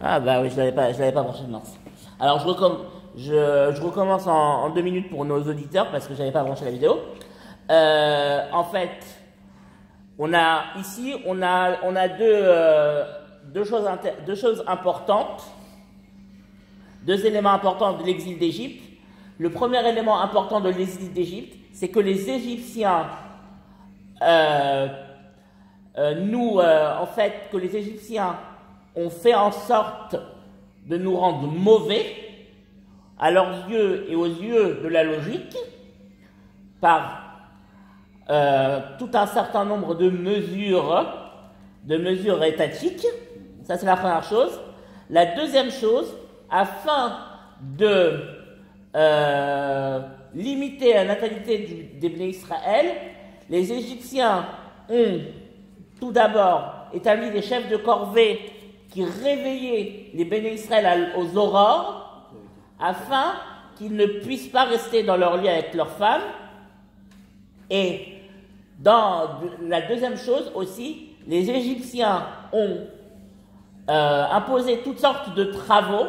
Ah bah oui, je l'avais pas branché de Mars. Alors je recommence en 2 minutes pour nos auditeurs parce que j'avais pas branché la vidéo. En fait, on a deux choses importantes, deux éléments importants de l'exil d'Égypte. Le premier élément important de l'exil d'Égypte, c'est que les Égyptiens que les Égyptiens ont fait en sorte de nous rendre mauvais à leurs yeux et aux yeux de la logique par tout un certain nombre de mesures étatiques. Ça, c'est la première chose. La deuxième chose, afin de limiter la natalité des Bnei Israël, les Égyptiens ont tout d'abord établi des chefs de corvée qui réveillaient les Bnei Israël aux aurores afin qu'ils ne puissent pas rester dans leur lit avec leurs femmes. Et dans la deuxième chose aussi, les Égyptiens ont imposé toutes sortes de travaux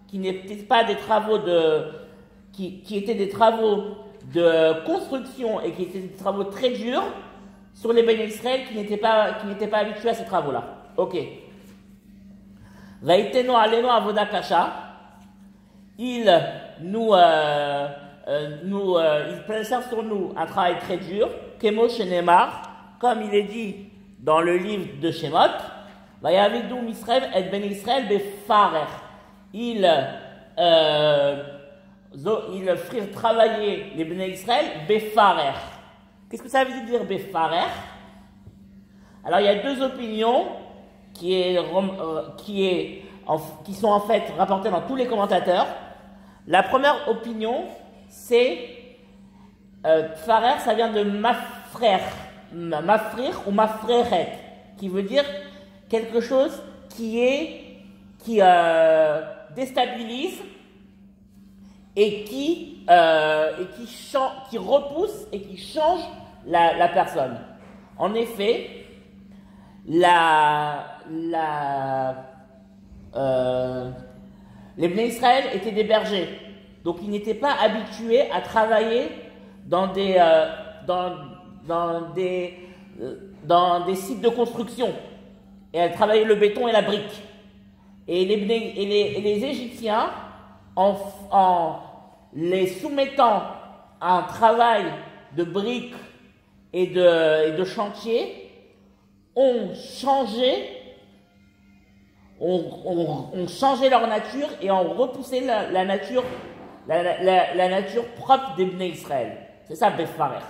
qui n'étaient pas des travaux qui étaient des travaux de construction et qui étaient des travaux très durs sur les Bnei Israël qui n'étaient pas habitués à ces travaux-là. Ok. Vaïteno aleno avoda kasha. Il prennent sur nous un travail très dur, Kemo Shenemar, comme il est dit dans le livre de Shemot, Vayavidu Misraël et Ben Israël befarer. Ils firent travailler les Bnei Israël befarer. Qu'est-ce que ça veut dire befarer? Alors il y a deux opinions qui sont en fait rapportées dans tous les commentateurs. La première opinion, c'est farer, ça vient de mafrer ou mafreret, qui veut dire quelque chose qui déstabilise et qui repousse et qui change la personne. En effet, les Bnei Israël étaient des bergers, donc ils n'étaient pas habitués à travailler dans des sites de construction et à travailler le béton et la brique. Et les Égyptiens, en les soumettant à un travail de briques et de chantier, ont changé leur nature et ont repoussé la nature propre des Bnei Israël. C'est ça, Befarer.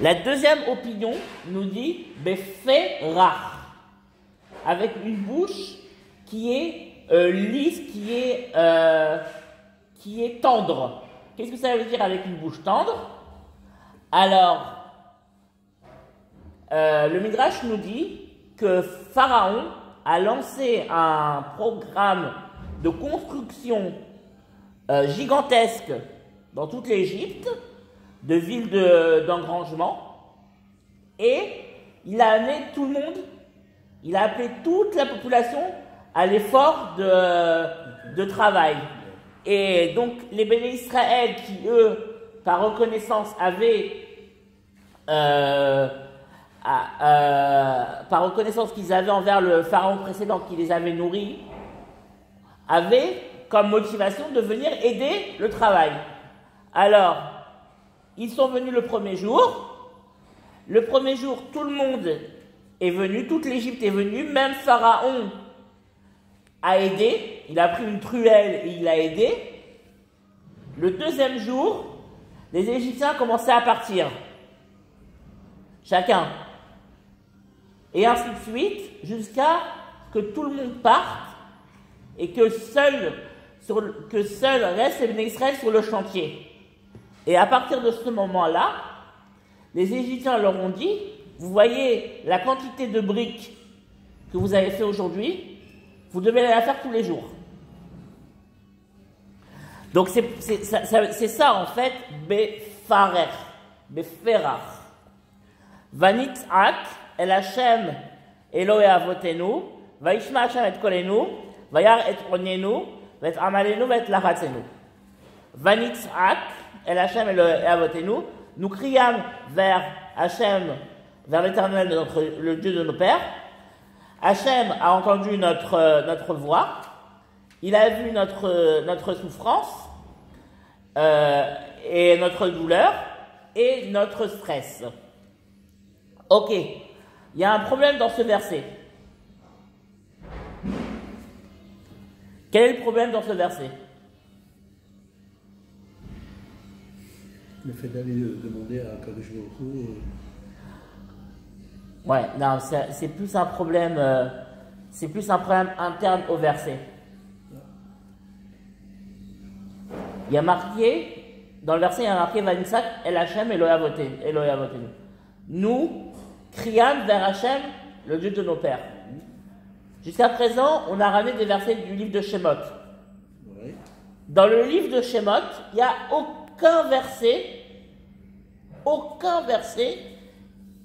La deuxième opinion nous dit Beferach, avec une bouche qui est lisse, qui est tendre. Qu'est-ce que ça veut dire avec une bouche tendre? Alors, le Midrash nous dit que Pharaon a lancé un programme de construction gigantesque dans toute l'Égypte, de villes d'engrangement, et il a amené tout le monde, il a appelé toute la population à l'effort de travail. Et donc les Béné Israël qui, eux, par reconnaissance, par reconnaissance qu'ils avaient envers le pharaon précédent qui les avait nourris, avaient comme motivation de venir aider le travail. Alors, ils sont venus le premier jour. Le premier jour, tout le monde est venu, toute l'Égypte est venue, même Pharaon a aidé. Il a pris une truelle et il a aidé. Le deuxième jour, les Égyptiens commençaient à partir. Chacun. Et ainsi de suite, jusqu'à ce que tout le monde parte et que seul reste les Bnei Israël sur le chantier. Et à partir de ce moment-là, les Égyptiens leur ont dit, vous voyez la quantité de briques que vous avez fait aujourd'hui, vous devez la faire tous les jours. Donc c'est ça en fait, Befarer, Beferach. Vanitzak, El Hashem, Elohe Avotenu, Vaishma Hashem et kolenu, vayar et onyenu, vet amalenu, vet lachatzenu. Vanitzak, el Hashem et avotenu, nous criâmes vers Hashem, vers l'Éternel, le Dieu de nos pères. Hachem a entendu notre voix, il a vu notre souffrance et notre douleur et notre stress. Ok, il y a un problème dans ce verset. Quel est le problème dans ce verset? Le fait d'aller demander à Kadosh Baruch Hu. Ouais, non, c'est plus un problème interne au verset. Il y a marqué, dans le verset, il y a marqué Vanitzak El Hashem Eloi Avotenu. Nous criâmes vers Hashem, le Dieu de nos pères. Jusqu'à présent, on a ramené des versets du livre de Shemot. Ouais. Dans le livre de Shemot, il n'y a aucun verset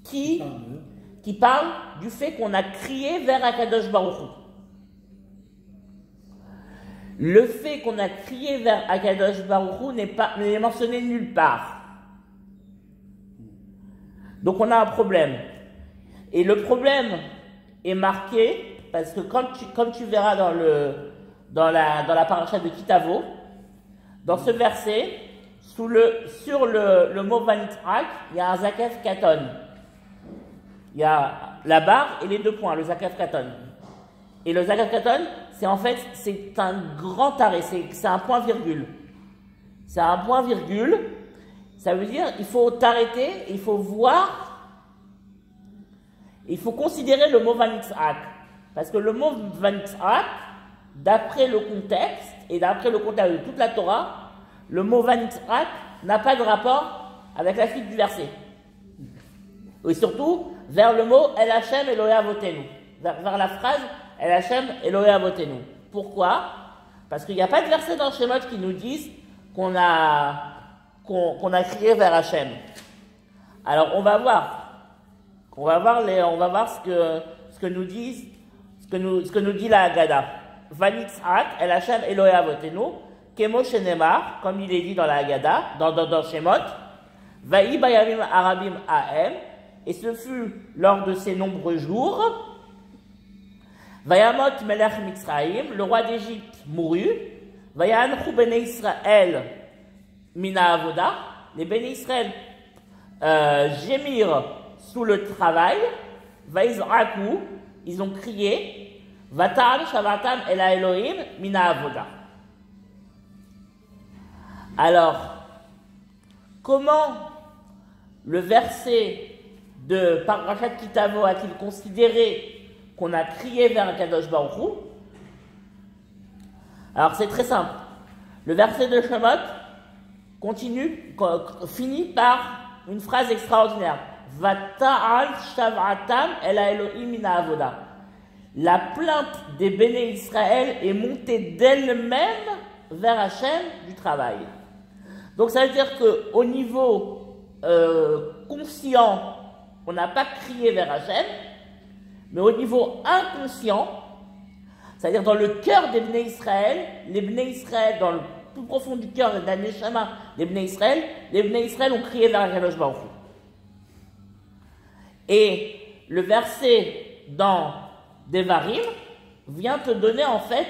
qui parle du fait qu'on a crié vers Akadosh Baruch Hu. Le fait qu'on a crié vers Akadosh Baruch Hu n'est mentionné nulle part. Donc on a un problème. Et le problème est marqué, parce que comme tu verras dans la paracha de Kitavo, dans ce verset, sur le mot Vanitzak, il y a un Zakef Katon. Il y a la barre et les deux points, le Zakef Katon. Et le Zakef Katon, c'est un grand arrêt, c'est un point virgule. C'est un point virgule, ça veut dire il faut t'arrêter, il faut voir, il faut considérer le mot Vanitzak. Parce que le mot Vanitzak, d'après le contexte, et d'après le contexte de toute la Torah, le mot Vanitzak n'a pas de rapport avec la suite du verset. Et surtout, vers le mot El Hashem Eloi Avotenu. Vers la phrase El Hashem Eloi Avotenu. Pourquoi? Parce qu'il n'y a pas de verset dans Shemot qui nous disent qu'on a crié vers Hashem. Alors on va voir. On va voir ce que nous dit la Haggadah. Vanitzak El Hashem Eloi Avotenu. Kemo Shenemar, comme il est dit dans la Haggadah, dans Shemot. Vaï Bayamim Arabim Ahem. Et ce fut lors de ces nombreux jours, Vayamot Melech Mitzraïm, le roi d'Égypte, mourut. Vayanchu Bnei Israël Mina Avoda, les Bnei Israël gémirent sous le travail. Vaizraku, ils ont crié. Vatal Shavatam El Elohim Mina Avoda. Alors, comment le verset de Parashat Kitavo a-t-il considéré qu'on a crié vers Akadosh Baruch Hu? Alors c'est très simple. Le verset de Shemot finit par une phrase extraordinaire. Vata'al shav'atam el Elohim min avoda. La plainte des béné Israël est montée d'elle-même vers Hachem du travail. Donc ça veut dire qu'au niveau conscient, on n'a pas crié vers Hachem, mais au niveau inconscient, c'est-à-dire dans le cœur des Bnei Israël, les Bnei Israël, dans le plus profond du cœur de la Neshama des Bnei Israël, les Bnei Israël ont crié vers Akadosh Baruch Hu. Et le verset dans Devarim vient te donner en fait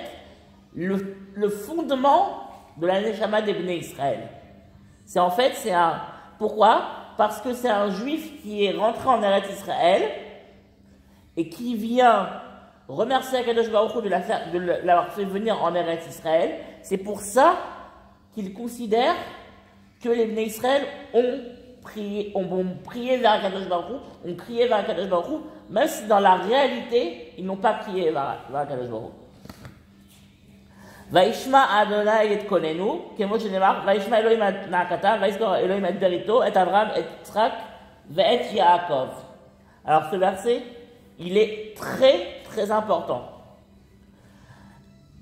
le fondement de la Neshama des Bnei Israël. Pourquoi? Parce que c'est un juif qui est rentré en Eretz Israël et qui vient remercier Akadosh Baruch Hu de l'avoir fait venir en Eretz Israël. C'est pour ça qu'il considère que les Bnei Israël ont prié vers Akadosh Baruch Hu, ont crié vers Akadosh Baruch Hu, même si dans la réalité, ils n'ont pas crié vers Akadosh Baruch Hu. Vaishma Adonai et Konenu, Kemo Shenemar, Vaishma Elohim et Naakata, Vaishkor Elohim et Berito, et Abraham et Tzrak, et Yaakov. Alors ce verset, il est très très important.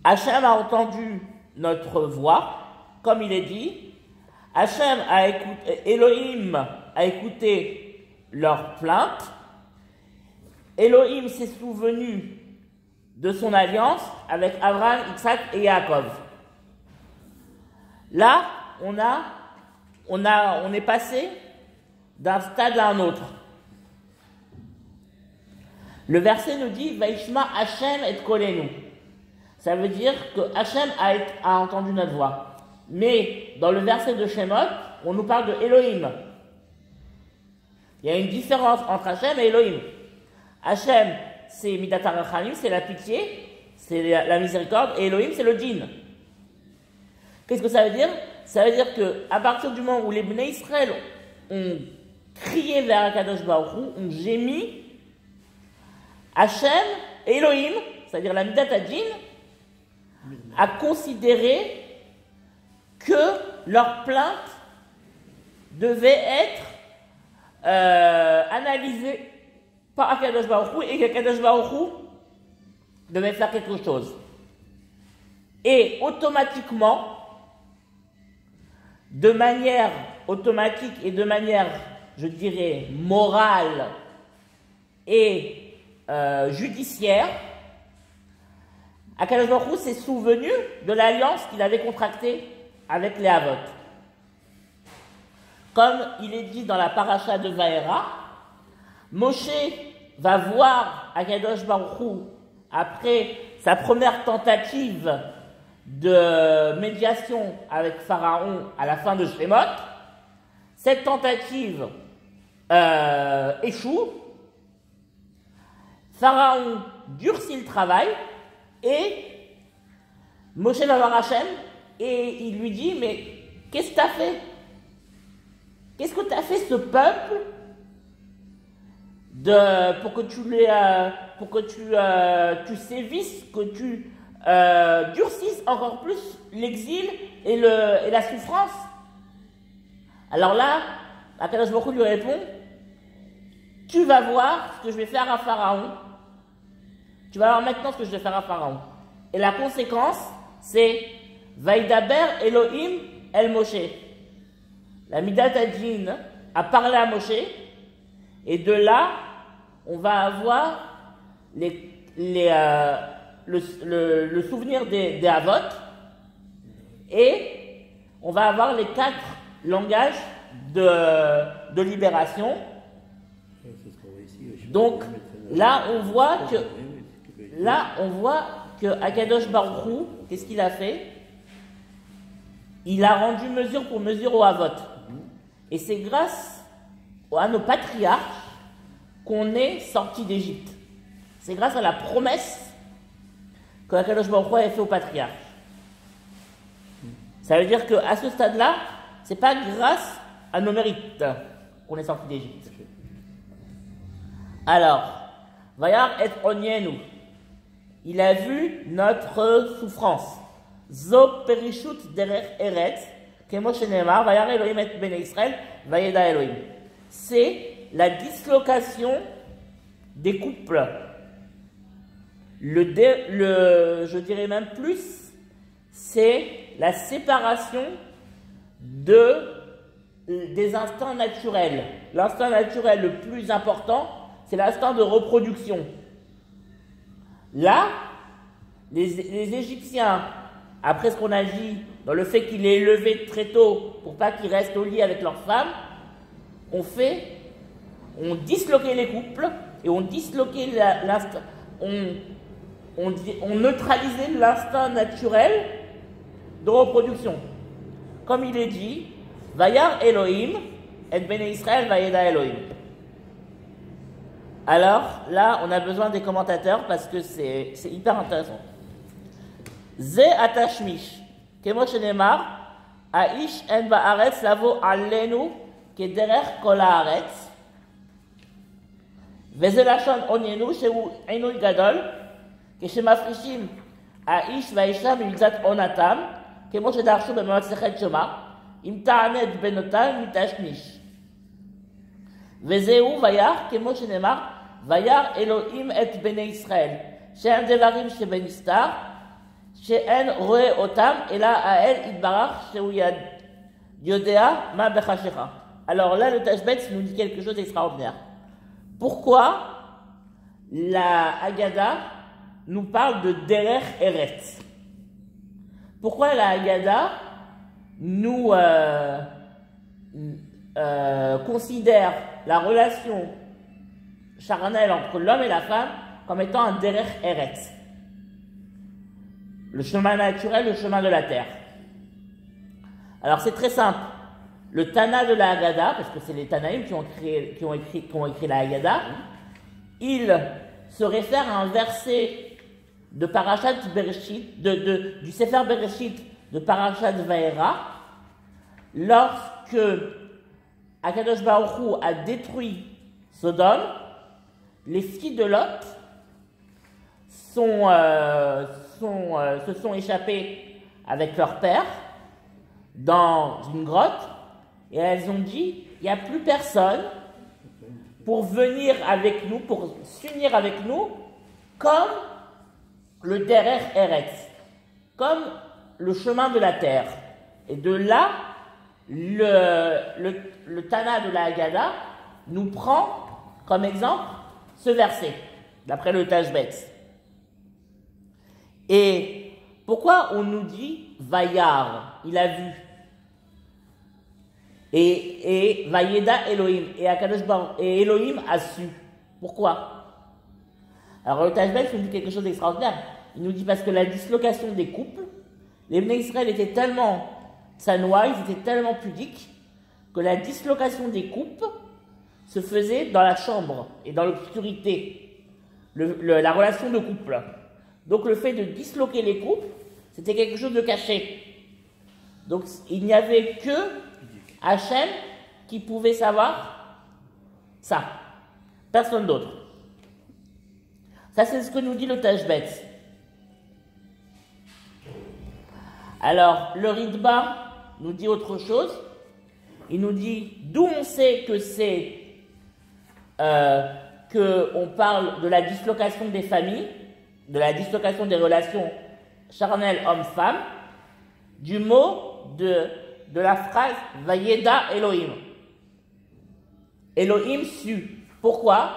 Hachem a entendu notre voix, comme il est dit. Hachem a écouté, Elohim a écouté leur plainte. Elohim s'est souvenu de son alliance avec Abraham, Isaac et Yaakov. Là, on est passé d'un stade à un autre. Le verset nous dit Vaishma Hashem et kolenu. Ça veut dire que Hashem a entendu notre voix. Mais dans le verset de Shemot, on nous parle de Elohim. Il y a une différence entre Hashem et Elohim. Hashem, c'est Midat HaRachamim, c'est la pitié, c'est la miséricorde, et Elohim, c'est le djinn. Qu'est-ce que ça veut dire? Ça veut dire qu'à partir du moment où les Bnei Israël ont crié vers Akadosh Baruch Hu, ont gémi, Hashem, Elohim, c'est-à-dire la Midat HaDjinn, a considéré que leur plainte devait être analysée par Akadosh Baruch Hu et qu'Akadosh Baruch Hu devait faire quelque chose. Et automatiquement, de manière automatique et de manière, je dirais, morale et judiciaire, Akadosh Baruch Hu s'est souvenu de l'alliance qu'il avait contractée avec les Havot. Comme il est dit dans la paracha de Vaera, Moshe va voir Akadosh Baruch Hu après sa première tentative de médiation avec Pharaon à la fin de Shemot. Cette tentative échoue. Pharaon durcit le travail et Moshe va voir Hachem et il lui dit mais qu'est-ce que tu as fait? Qu'est-ce que tu as fait ce peuple pour que tu sévisses, que tu durcisses encore plus l'exil et la souffrance? Alors là, Akadosh Baruch Hu lui répond, tu vas voir ce que je vais faire à Pharaon. Tu vas voir maintenant ce que je vais faire à Pharaon. Et la conséquence, c'est Vaidaber Elohim El Moshe. La Midat HaDjinn a parlé à Moshe, et de là, on va avoir le souvenir des Havot, et on va avoir les 4 langages de libération. Donc là, on voit que Akadosh Baruch Hu, qu'est-ce qu'il a fait? Il a rendu mesure pour mesure aux Havot. Et c'est grâce à nos patriarches qu'on est sortis d'Égypte. C'est grâce à la promesse que Akadosh Baruch Hu a fait aux patriarches. Ça veut dire qu'à ce stade-là, c'est pas grâce à nos mérites qu'on est sortis d'Égypte. Alors, Vayar et Onyenu, il a vu notre souffrance. Zo perishut derech eretz, kemo shenemar, Vayar Elohim et Bnei Israël, Vayeda Elohim. C'est la dislocation des couples. Je dirais même plus, c'est la séparation des instincts naturels. L'instinct naturel le plus important, c'est l'instinct de reproduction. Là, les Égyptiens, après ce qu'on a dit, dans le fait qu'il est élevé très tôt pour pas qu'ils restent au lit avec leurs femmes, on disloquait les couples et on disloquait l'instinct, on neutralisait l'instinct naturel de reproduction. Comme il est dit, Vayar Elohim et Bnei Israël Vayeda Elohim. Alors là, on a besoin des commentateurs parce que c'est hyper intéressant. Ze atashmish, kemo shenemar, aish en ba'aretz lavo alenu kederech kol haaretz, veze lashon onyenu shehu einui gadol, כשמפרישים האיש והאישה ממצאת עונתם, כמו שדרשו במסכת שומר, אם תענית בנותם מתשמיש. וזהו וירא, כמו שנאמר, וירא אלוהים את בני ישראל, שהם דברים שבנסתר, שאין רואה אותם, אלא האל יתברך שהוא יודע מה בחשיכה. Alors là, le Tashbetz nous dit quelque chose d'extraordinaire. Pourquoi la Haggadah nous parle de Derer Eretz. Pourquoi la Haggadah nous considère la relation charnelle entre l'homme et la femme comme étant un Derer Eretz, le chemin naturel, le chemin de la terre. Alors c'est très simple. Le Tana de la Haggadah, parce que c'est les Tanaïm qui ont écrit la Haggadah, il se réfère à un verset de Parashat Bereshit, du Sefer Bereshit de Parashat Vaera, lorsque Akadosh Baruch Hu a détruit Sodome, les filles de Lot se sont échappées avec leur père dans une grotte et elles ont dit il n'y a plus personne pour venir avec nous, pour s'unir avec nous, comme le Derer Eretz, comme le chemin de la terre. Et de là, le Tana de la Haggadah nous prend comme exemple ce verset, d'après le Tashbetz. Et pourquoi on nous dit Vayar, il a vu, et Vayeda Elohim, et Akadosh Baruch, et Elohim a su. Pourquoi? Alors le Tashbetz nous dit quelque chose d'extraordinaire. Il nous dit parce que la dislocation des couples, les Bnei Israël étaient tellement tsanoua, ils étaient tellement pudiques, que la dislocation des couples se faisait dans la chambre et dans l'obscurité, la relation de couple. Donc le fait de disloquer les couples, c'était quelque chose de caché. Donc il n'y avait que Hachem qui pouvait savoir ça. Personne d'autre. Ça, c'est ce que nous dit le Tashbetz. Alors, le Ritba nous dit autre chose. Il nous dit d'où on sait que c'est qu'on parle de la dislocation des familles, de la dislocation des relations charnelles homme-femme, du mot de la phrase Vayeda Elohim. Elohim su. Pourquoi?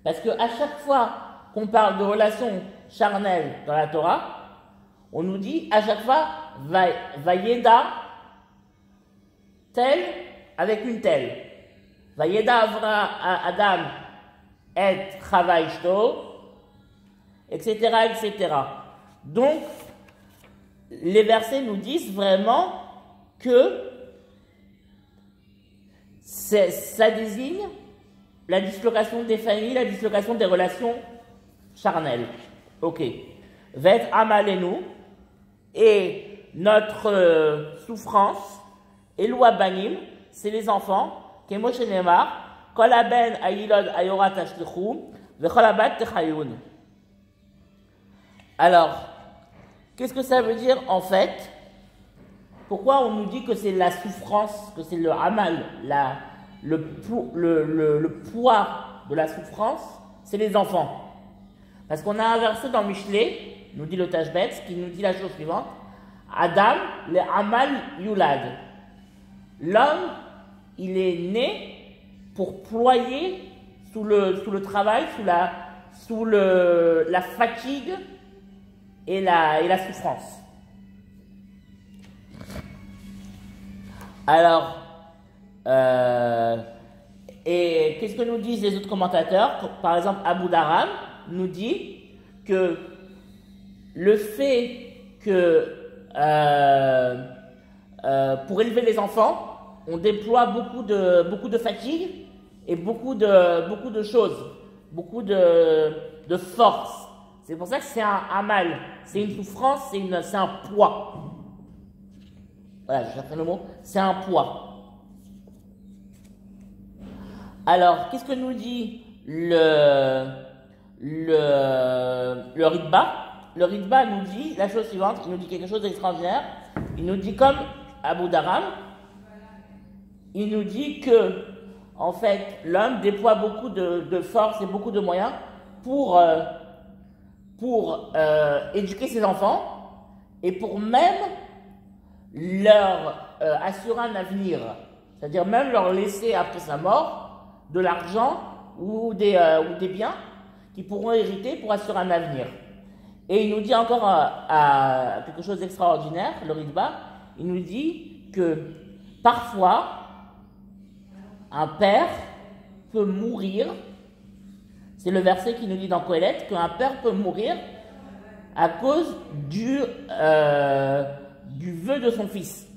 Parce que à chaque fois qu'on parle de relations charnelles dans la Torah, on nous dit à chaque fois Vayeda tel avec une telle. Vayeda Adam et Chava Ishto, etc., etc. Donc, les versets nous disent vraiment que ça désigne la dislocation des familles, la dislocation des relations charnelles. Ok. Vet amalenu, et notre souffrance, Elou Banim, c'est les enfants, Kemoshe Nemar, Kol haben ayilod ayorat tashlichu, vechol habat techayun. Alors, qu'est-ce que ça veut dire en fait? Pourquoi on nous dit que c'est la souffrance, que c'est le amal, le poids de la souffrance, c'est les enfants? Parce qu'on a un verset dans Michelet, nous dit le Tashbetz, qui nous dit la chose suivante: Adam, le amal yulad. L'homme, il est né pour ployer sous le travail, sous la fatigue et la souffrance. Alors, et qu'est-ce que nous disent les autres commentateurs? Par exemple, Abu Dharam nous dit que le fait que pour élever les enfants, on déploie beaucoup de fatigue et beaucoup de choses, beaucoup de force. C'est pour ça que c'est un mal, c'est une souffrance, c'est un poids. Voilà, je cherche le mot, c'est un poids. Alors, qu'est-ce que nous dit le Ritba? Le Ritba nous dit la chose suivante, il nous dit quelque chose d'extraordinaire. Il nous dit comme Abu Dharam, il nous dit que, en fait, l'homme déploie beaucoup de force et beaucoup de moyens pour éduquer ses enfants et pour même leur assurer un avenir. C'est-à-dire même leur laisser, après sa mort, de l'argent ou des biens qui pourront hériter pour assurer un avenir. Et il nous dit encore quelque chose d'extraordinaire, le Ritba, il nous dit que parfois, un père peut mourir, c'est le verset qui nous dit dans Qoéleth, qu'un père peut mourir à cause du vœu de son fils.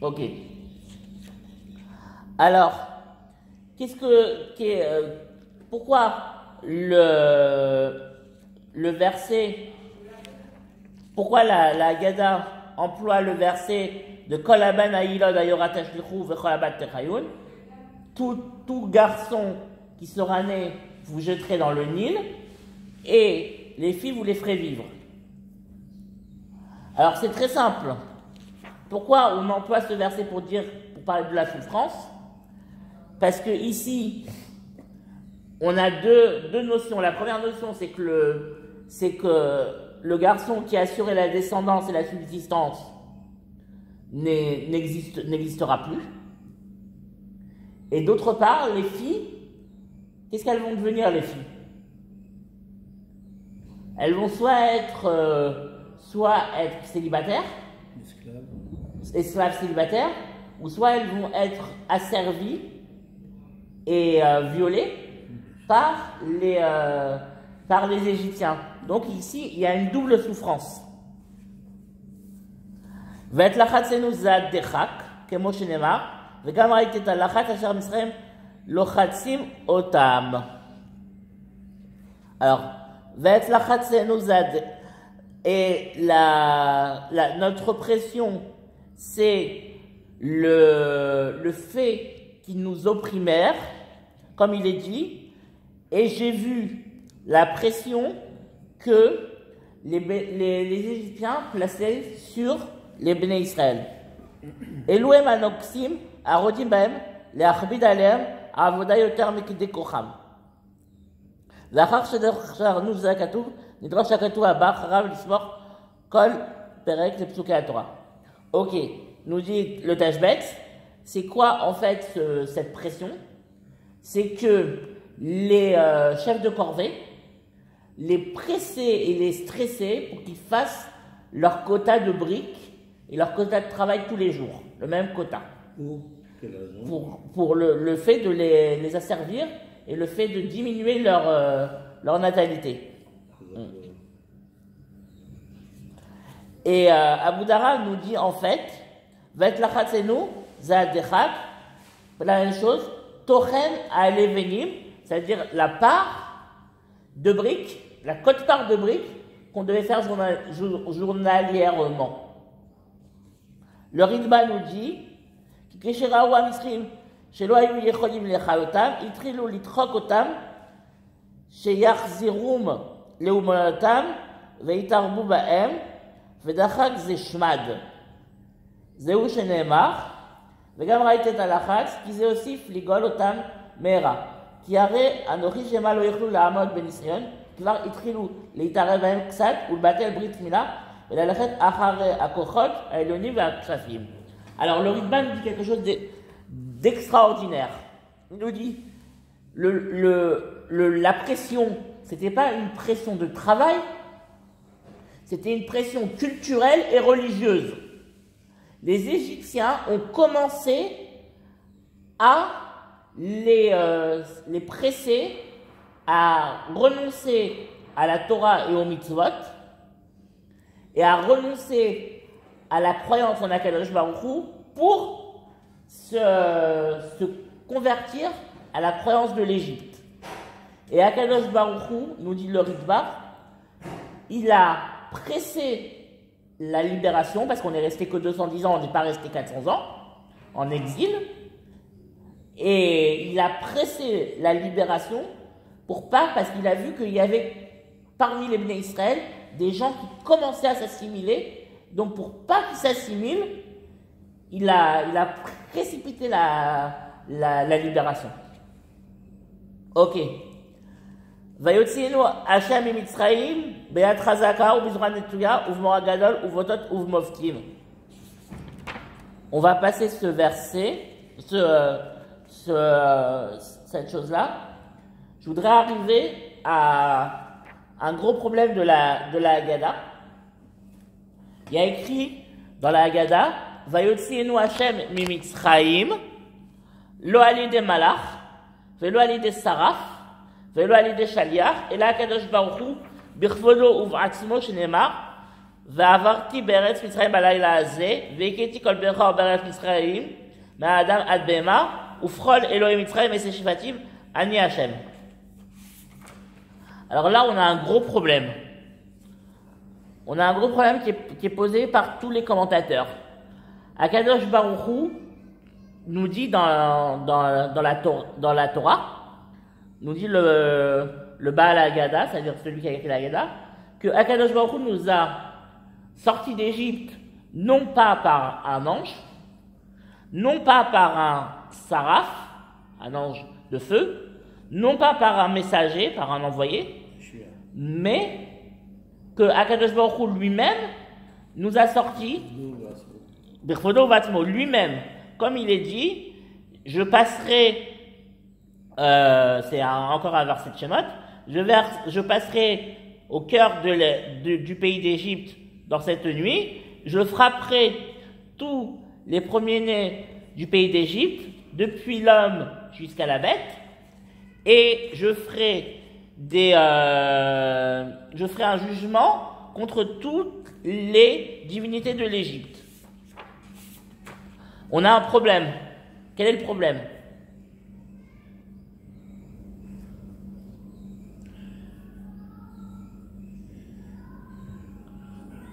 Ok. Alors, pourquoi le verset, pourquoi la Haggadah emploie le verset de Kol Aban Ha'ilod Hayorah Tashlichu Vechol Abat Techayun, tout garçon qui sera né, vous jetterez dans le Nil, et les filles, vous les ferez vivre. Alors c'est très simple. Pourquoi on emploie ce verset pour parler de la souffrance? Parce que ici, on a deux notions. La première notion, c'est que le garçon qui assurait la descendance et la subsistance n'existera plus. Et d'autre part, les filles, qu'est-ce qu'elles vont devenir, les filles? Elles vont soit être célibataires, esclaves célibataires, ou soit elles vont être asservies et violées par les Égyptiens. Donc ici, il y a une double souffrance. Ve'etlachatenu zad dechak, kemo shenemar, ve'gam raiti et alachat asher Misraim lochatsim otam. Alors, ve'etlachatenu zad, et notre pression, c'est le fait qu'ils nous opprimèrent, comme il est dit, et j'ai vu la pression que les Égyptiens plaçaient sur les Béné Israël. Elouem anoksim arodim bahem leachbid alehem avoda yoter mikidei kocham. לאחר שדרשנו זה הכתוב, נדרש הכתוב הבא אחריו לסמוך כל פרק לפסוקי התורה. Ok, nous dit le Tashbetz, c'est quoi en fait cette pression? C'est que les chefs de corvée les pressaient et les stressaient pour qu'ils fassent leur quota de briques et leur quota de travail tous les jours, le même quota. Pour le fait de les asservir et le fait de diminuer leur natalité. Et Abu Dara nous dit en fait, Ve'etlachatenu zad dechak, la même chose, Tochen alevenim, c'est-à-dire la part de briques, la quote-part de briques qu'on devait faire journalièrement. Le Ritba nous dit, Kisheraou Amisrim, shelo hayu yecholim lechayotam, itrilu litrok otam, sheyachzirum leumonotam, veitarbu bahem, ודחק זה שמד. זהו שנאמר, וגם ראיתי את הלחץ, כי זה הוסיף לגאול אותם מהרה. כי הרי אנוכי שמה לא יוכלו לעמוד בניסיון, כבר התחילו להתערב בהם קצת ולבטל ברית מילה, וללכת אחר הכוחות העליונים והכספים. Alors le Ritba nous dit quelque chose d'extraordinaire. Il nous dit, la pression, c'était pas une pression de travail, c'était une pression culturelle et religieuse. Les Égyptiens ont commencé à les presser à renoncer à la Torah et aux mitzvot et à renoncer à la croyance en Akadosh Baruch Hu pour se convertir à la croyance de l'Égypte. Et Akadosh Baruch Hu, nous dit le Ritba, il a pressé la libération, parce qu'on est resté que 210 ans, on n'est pas resté 400 ans, en exil, et il a pressé la libération parce qu'il a vu qu'il y avait parmi les Bnei Israël des gens qui commençaient à s'assimiler, donc pour pas qu'ils s'assimilent, il a précipité la libération. Ok. ויוציאנו השם ממצרים ביד חזקה ובזרוע נטויה ובמורא גדול ובאותות ובמופתים. On va passer ce verset, cette chose-là. Je voudrais arriver à un gros problème de la Haggadah. Il y a écrit dans la Haggadah, Vayotzienu Hashem mimitzraim, lo alide malach, velo alide saraf, velo alide shaliach, et là Kadosh Baruch Hu, birchvodo uv'atzmo shenemar, ועברתי בארץ מצרים בלילה הזה, והכיתי כל ברכו בארץ מצרים, מהאדם עד בהמה, ובכל אלוהי מצרים עשה שבטים, אני השם. Alors là, on a un gros problème. On a un gros problème qui est posé par tous les commentateurs. Akadosh Baruch Hu nous dit dans la Torah, nous dit le Baal Haggadah, c'est-à-dire celui qui a écrit la Haggadah, que Akadosh Baruch Hu nous a sortis d'Égypte non pas par un ange, non pas par un saraf, un ange de feu, non pas par un messager, par un envoyé, mais que Akadosh Baruch Hu lui-même nous a sortis, lui-même, comme il est dit, je passerai, c'est encore un verset de Shemot, je passerai au cœur du pays d'Égypte dans cette nuit, je frapperai tous les premiers-nés du pays d'Égypte, depuis l'homme jusqu'à la bête, et je ferai un jugement contre toutes les divinités de l'Égypte. On a un problème. Quel est le problème?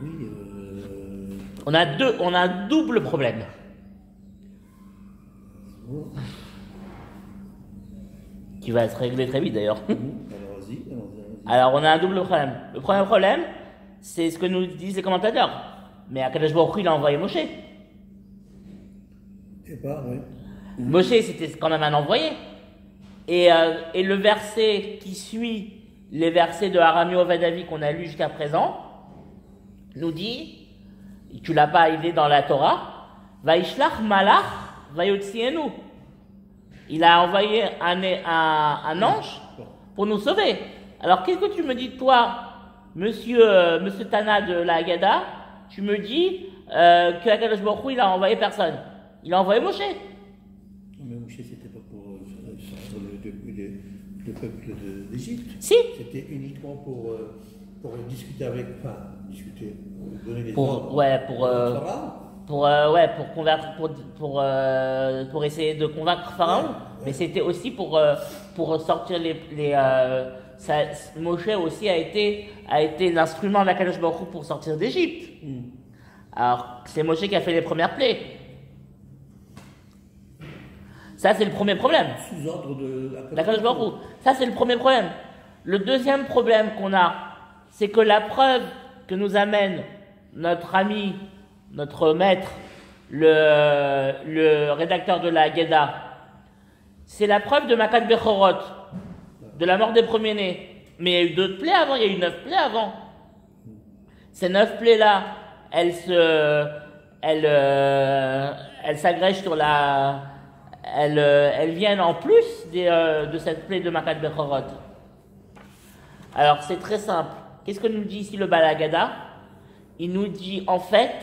Oui, on a un double problème. Qui va se régler très vite d'ailleurs. alors vas-y. Alors on a un double problème. Le premier problème, c'est ce que nous disent les commentateurs. Mais Akadosh Baruch Hu, il a envoyé Moshe. Et pas, oui. Moshe, c'était quand même un envoyé. Et le verset qui suit les versets de Harami Ovadavi qu'on a lu jusqu'à présent, nous dit, tu l'as pas, il est dans la Torah, Vaishlach malach vayotzienu. Il a envoyé un ange pour nous sauver. Alors qu'est-ce que tu me dis toi, monsieur Tana de la Haggadah? Tu me dis que Akadosh Baruch Hu, il a envoyé personne. Il a envoyé Moshe. Mais Moshe, c'était pas pour sortir le peuple d'Égypte. Si. C'était uniquement pour discuter avec, donner des Pour essayer de convaincre Pharaon, Ouais. mais c'était aussi pour sortir Moshe aussi a été l'instrument d'Akadosh Baruch Hu pour sortir d'Égypte. Alors c'est Moshe qui a fait les premières plaies. Ça c'est le premier problème. Sous-ordre d'Akadosh Baruch Hu. Ça c'est le premier problème. Le deuxième problème qu'on a, c'est que la preuve que nous amène notre ami, notre maître, le rédacteur de la Haggadah, c'est la preuve de Makat Bechorot, de la mort des premiers-nés. Mais il y a eu d'autres plaies avant, il y a eu 9 plaies avant. Ces 9 plaies-là, elles s'agrègent sur elles viennent en plus de cette plaie de Makat Bechorot. Alors c'est très simple. Qu'est-ce que nous dit ici le Baal Haggadah? Il nous dit, en fait,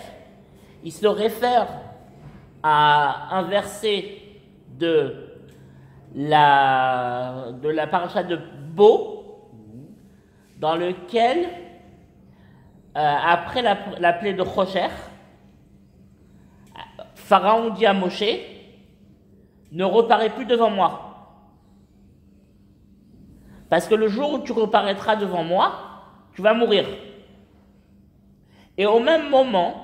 il se réfère à un verset de la paracha de Bo, dans lequel, après la plaie de Chocher, Pharaon dit à Moshe, ne reparais plus devant moi. Parce que le jour où tu reparaîtras devant moi, tu vas mourir. Et au même moment,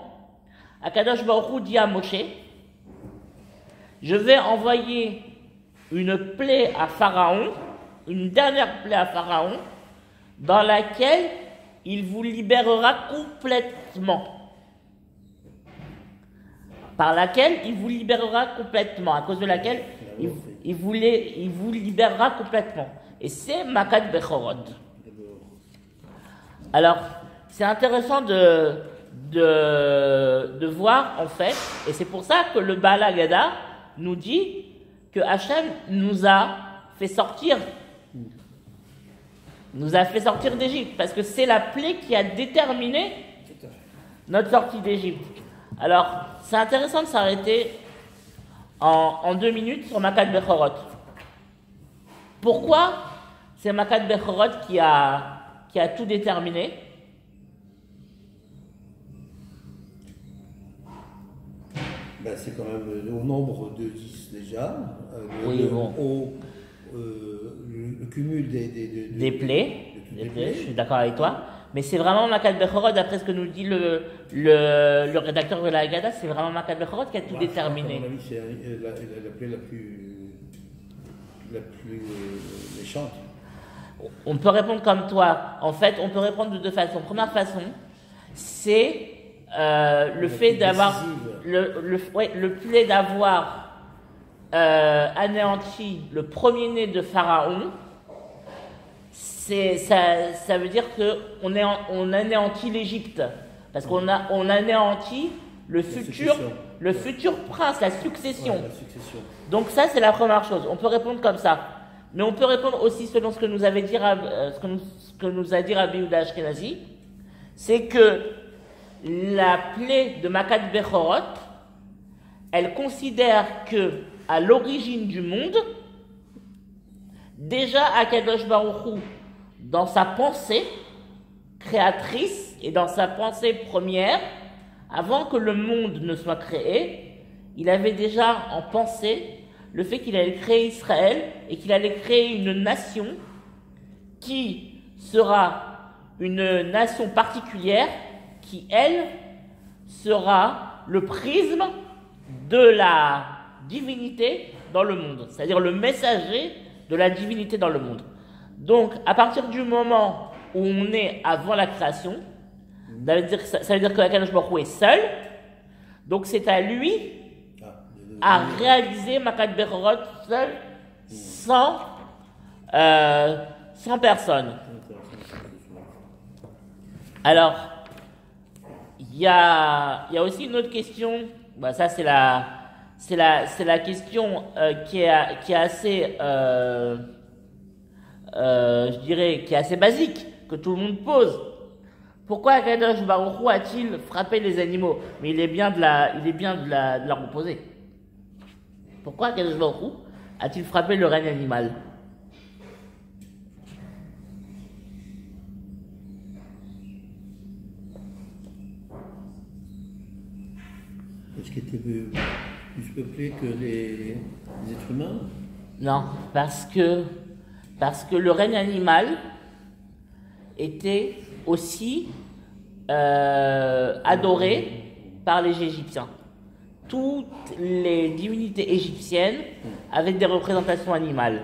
Akadosh Baruch Hu dit à Moshe, je vais envoyer une plaie à Pharaon, une dernière plaie à Pharaon, dans laquelle il vous libérera complètement. Par laquelle il vous libérera complètement, à cause de laquelle il vous libérera complètement. Et c'est Makat Bechorot. Alors, c'est intéressant de voir, en fait, et c'est pour ça que le Baal Haggadah nous dit que Hachem nous a fait sortir nous a fait sortir d'Égypte, parce que c'est la plaie qui a déterminé Tout à fait. notre sortie d'Égypte. Alors, c'est intéressant de s'arrêter en 2 minutes sur Makat Bechorot. Pourquoi c'est Makat Bechorot qui a tout déterminé? Ben, c'est quand même au nombre de 10 déjà. Oui, bon. Le cumul Des plaies, de toutes des les plaies, je plaies. suis d'accord avec toi. Mais c'est vraiment Makat Bechorot, d'après ce que nous dit le rédacteur de la Haggadah, c'est vraiment Makat Bechorot qui a tout Moi, déterminé. À mon avis, c'est la plaie la plus méchante. On peut répondre comme toi. En fait, on peut répondre de 2 façons. Première façon, c'est le fait d'avoir le plaid d'avoir anéanti le premier-né de Pharaon. Ça veut dire que on anéantit l'Égypte parce qu'on anéantit le futur prince, la succession. Ouais, la succession. Donc ça, c'est la première chose. On peut répondre comme ça. Mais on peut répondre aussi selon ce que nous avait dit, ce que nous a dit Rabbi Yehuda Ashkenazi, c'est que la plaie de Makat Bechorot, elle considère que à l'origine du monde, déjà Akadosh Baruch Hu, dans sa pensée créatrice et dans sa pensée première, avant que le monde ne soit créé, il avait déjà en pensée le fait qu'il allait créer Israël et qu'il allait créer une nation qui sera une nation particulière qui, elle, sera le prisme de la divinité dans le monde, c'est-à-dire le messager de la divinité dans le monde. Donc, à partir du moment où on est avant la création, ça veut dire que Akadosh Baruch Hu est seul, donc c'est à lui à réaliser Makat Bechorot seul, sans personne. Alors, il y a aussi une autre question. Bah, ça, c'est la question qui est assez, je dirais, qui est assez basique, que tout le monde pose. Pourquoi Akadosh Baruch Hu a-t-il frappé les animaux? Mais il est bien de la reposer. Pourquoi Akadosh Baruch Hu a-t-il frappé le règne animal? Est-ce qu'il était plus peuplé que les êtres humains? Non, parce que le règne animal était aussi adoré par les Égyptiens. Toutes les divinités égyptiennes avaient des représentations animales.